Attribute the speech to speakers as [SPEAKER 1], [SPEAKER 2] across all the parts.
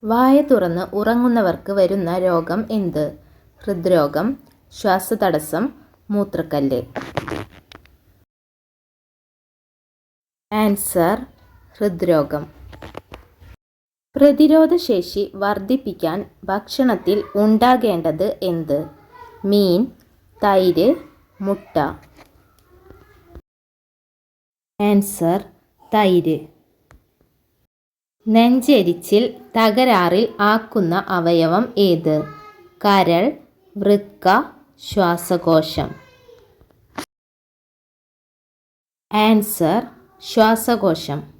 [SPEAKER 1] വായ തുറന്ന് ഉറങ്ങുന്നവർക്ക് വരുന്ന രോഗം എന്ത്? ഹൃദ്രോഗം, ശ്വാസതടസ്സം, മൂത്രക്കല്ല്. ആൻസർ ഹൃദ്രോഗം. പ്രതിരോധശേഷി വർദ്ധിപ്പിക്കാൻ ഭക്ഷണത്തിൽ ഉണ്ടാകേണ്ടത് എന്ത്? മീൻ, തൈര്, മുട്ട. ആൻസർ തൈര്. നെഞ്ചെരിച്ചിൽ തകരാറിൽ ആക്കുന്ന അവയവം ഏത്? കരൾ, വൃക്ക, ശ്വാസകോശം. ആൻസർ ശ്വാസകോശം.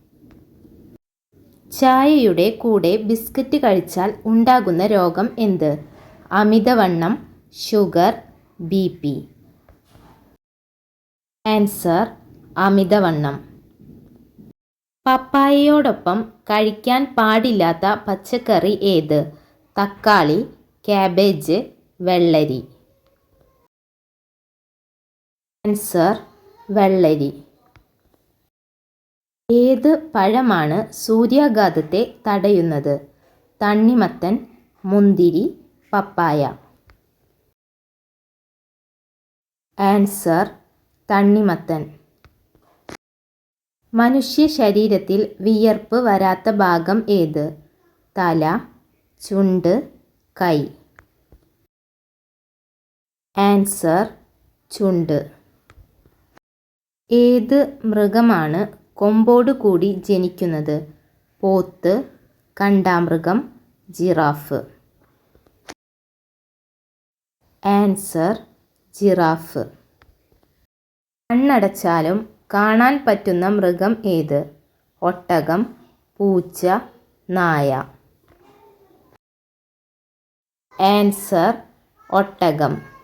[SPEAKER 1] ചായയുടെ കൂടെ ബിസ്ക്കറ്റ് കഴിച്ചാൽ ഉണ്ടാകുന്ന രോഗം എന്ത്? അമിതവണ്ണം, ഷുഗർ, BP. ആൻസർ അമിതവണ്ണം. പപ്പായയോടൊപ്പം കഴിക്കാൻ പാടില്ലാത്ത പച്ചക്കറി ഏത്? തക്കാളി, കാബേജ്, വെള്ളരി. ആൻസർ വെള്ളരി. ഏത് പഴമാണ് സൂര്യാഘാതത്തെ തടയുന്നത്? തണ്ണിമത്തൻ, മുന്തിരി, പപ്പായ. ആൻസർ തണ്ണിമത്തൻ. മനുഷ്യ ശരീരത്തിൽ വിയർപ്പ് വരാത്ത ഭാഗം ഏത്? തല, ചുണ്ട്, കൈ. ആൻസർ ചുണ്ട്. ഏത് മൃഗമാണ് കൊമ്പോട് കൂടി ജനിക്കുന്നത്? പോത്ത്, കാണ്ടാമൃഗം, ജിറാഫ്. Answer giraffe. കണ്ണടച്ചാലും കാണാൻ പറ്റുന്ന മൃഗം ഏത്? ഒട്ടകം, പൂച്ച, നായ. ആൻസർ ഒട്ടകം.